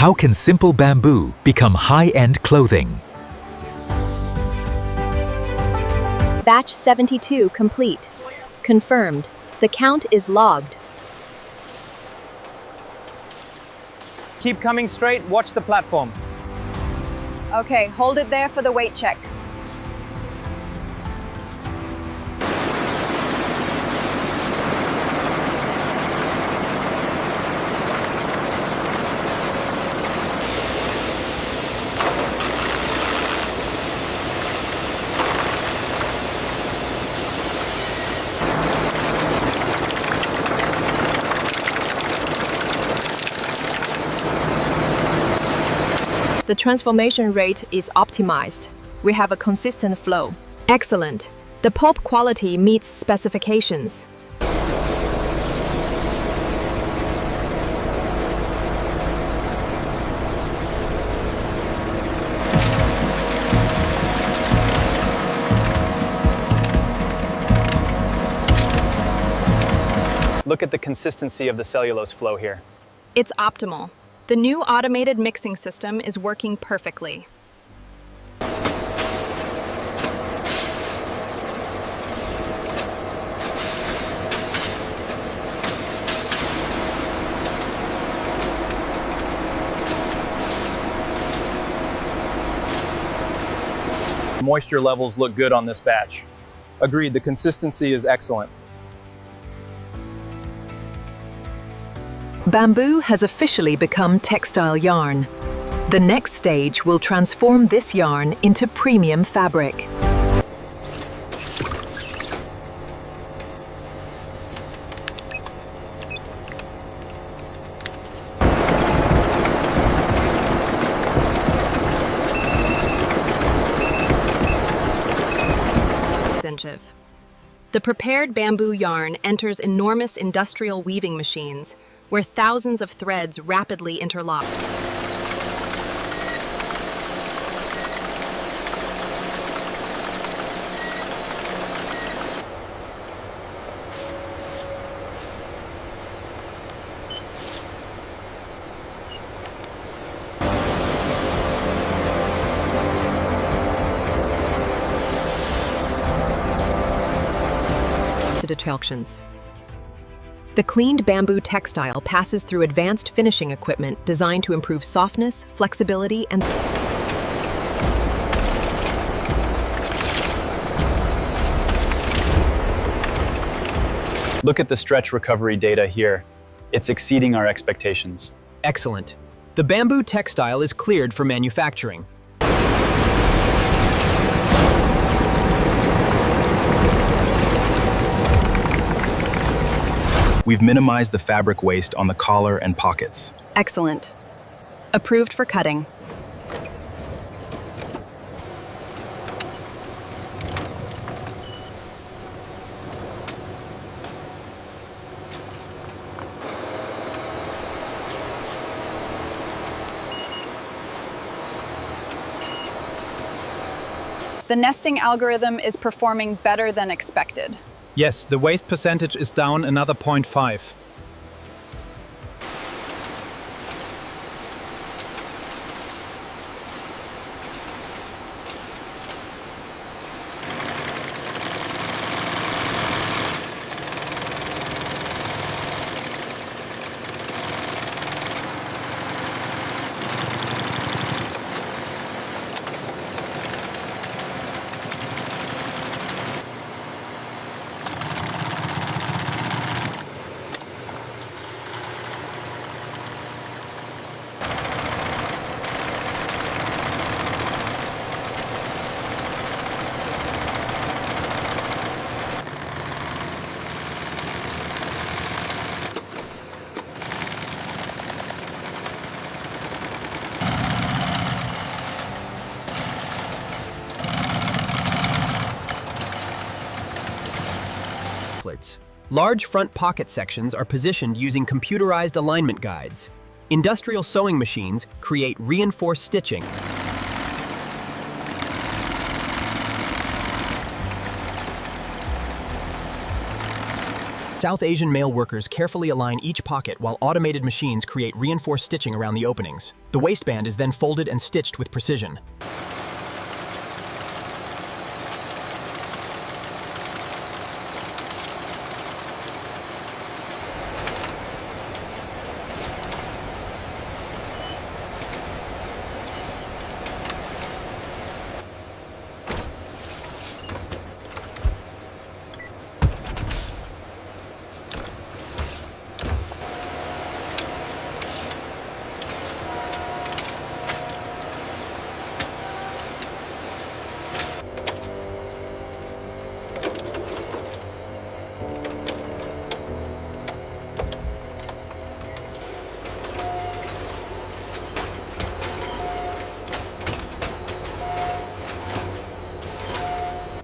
How can simple bamboo become high-end clothing? Batch 72 complete. Confirmed. The count is logged. Keep coming straight, watch the platform. Okay, hold it there for the weight check. The transformation rate is optimized. We have a consistent flow. Excellent. The pulp quality meets specifications. Look at the consistency of the cellulose flow here. It's optimal. The new automated mixing system is working perfectly. Moisture levels look good on this batch. Agreed, the consistency is excellent. Bamboo has officially become textile yarn. The next stage will transform this yarn into premium fabric. The prepared bamboo yarn enters enormous industrial weaving machines, where thousands of threads rapidly interlock. The cleaned bamboo textile passes through advanced finishing equipment designed to improve softness, flexibility, and Look at the stretch recovery data here. It's exceeding our expectations. Excellent. The bamboo textile is cleared for manufacturing. We've minimized the fabric waste on the collar and pockets. Excellent. Approved for cutting. The nesting algorithm is performing better than expected. Yes, the waste percentage is down another 0.5. Large front pocket sections are positioned using computerized alignment guides. Industrial sewing machines create reinforced stitching. South Asian male workers carefully align each pocket while automated machines create reinforced stitching around the openings. The waistband is then folded and stitched with precision.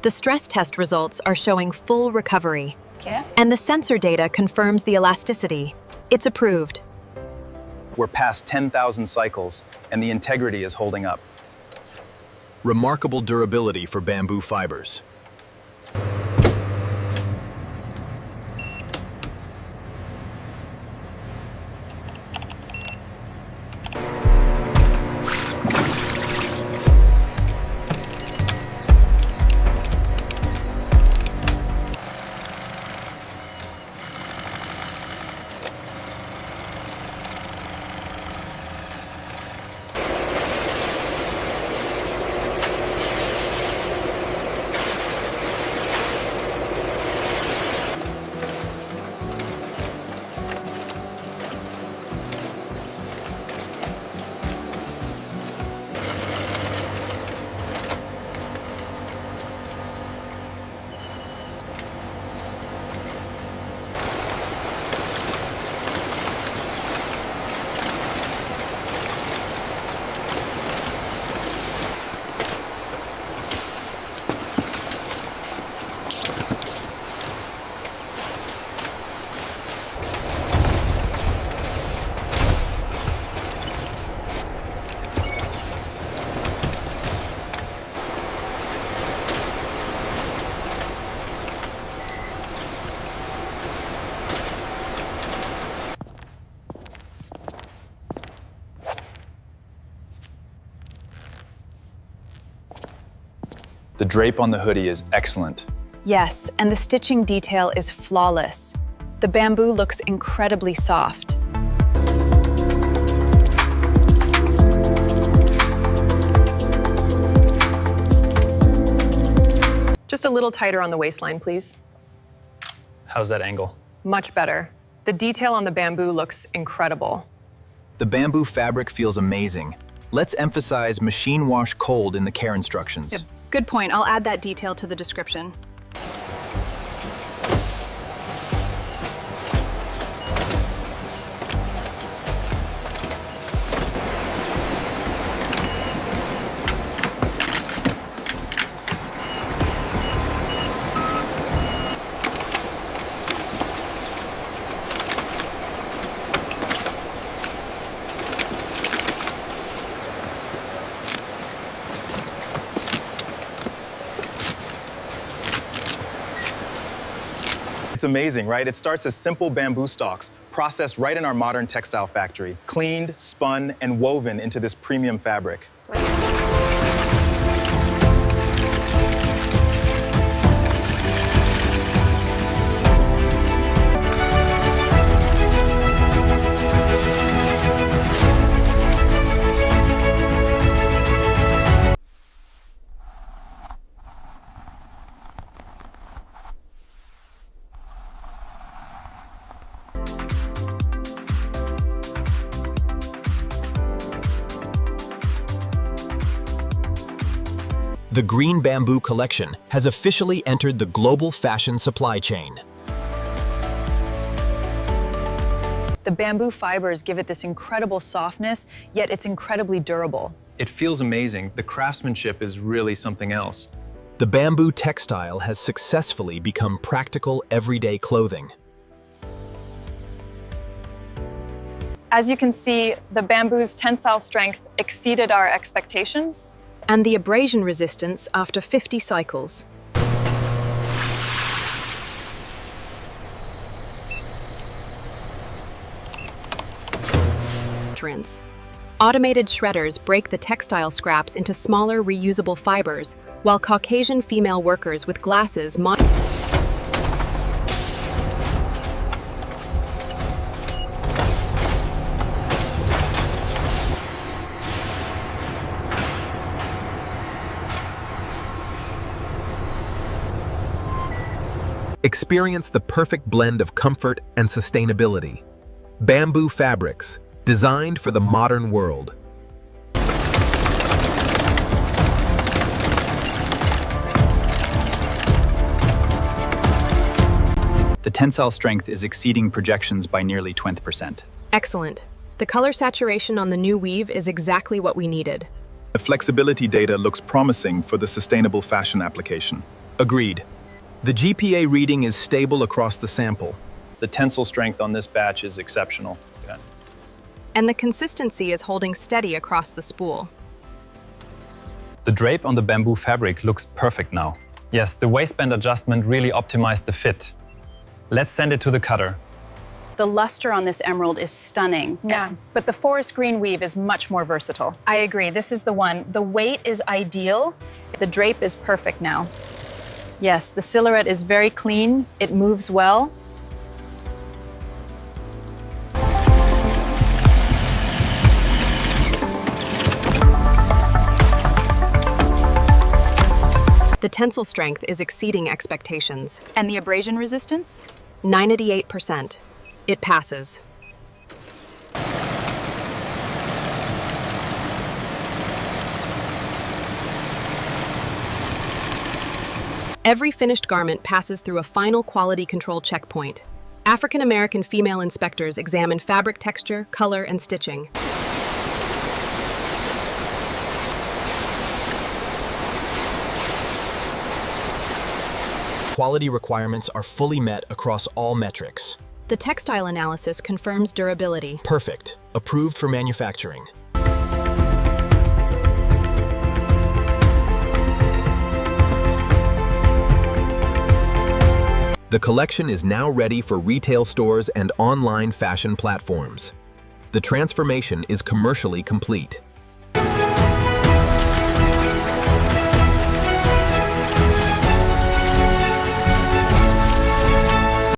The stress test results are showing full recovery. Okay. And the sensor data confirms the elasticity. It's approved. We're past 10,000 cycles, and the integrity is holding up. Remarkable durability for bamboo fibers. The drape on the hoodie is excellent. Yes, and the stitching detail is flawless. The bamboo looks incredibly soft. Just a little tighter on the waistline, please. How's that angle? Much better. The detail on the bamboo looks incredible. The bamboo fabric feels amazing. Let's emphasize machine wash cold in the care instructions. Good point. I'll add that detail to the description. It's amazing, right? It starts as simple bamboo stalks, processed right in our modern textile factory, cleaned, spun, and woven into this premium fabric. The Green Bamboo Collection has officially entered the global fashion supply chain. The bamboo fibers give it this incredible softness, yet it's incredibly durable. It feels amazing. The craftsmanship is really something else. The bamboo textile has successfully become practical everyday clothing. As you can see, the bamboo's tensile strength exceeded our expectations. And the abrasion resistance after 50 cycles. soft rinse. Automated shredders break the textile scraps into smaller, reusable fibers, while Caucasian female workers with glasses Experience the perfect blend of comfort and sustainability. Bamboo fabrics, designed for the modern world. The tensile strength is exceeding projections by nearly 20%. Excellent. The color saturation on the new weave is exactly what we needed. The flexibility data looks promising for the sustainable fashion application. Agreed. The GPA reading is stable across the sample. The tensile strength on this batch is exceptional. And the consistency is holding steady across the spool. The drape on the bamboo fabric looks perfect now. Yes, the waistband adjustment really optimized the fit. Let's send it to the cutter. The luster on this emerald is stunning. Yeah, but the forest green weave is much more versatile. I agree, this is the one. The weight is ideal. The drape is perfect now. Yes, the silhouette is very clean. It moves well. The tensile strength is exceeding expectations. And the abrasion resistance? 98%. It passes. Every finished garment passes through a final quality control checkpoint. African American female inspectors examine fabric texture, color, and stitching. Quality requirements are fully met across all metrics. The textile analysis confirms durability. Perfect. Approved for manufacturing. The collection is now ready for retail stores and online fashion platforms. The transformation is commercially complete.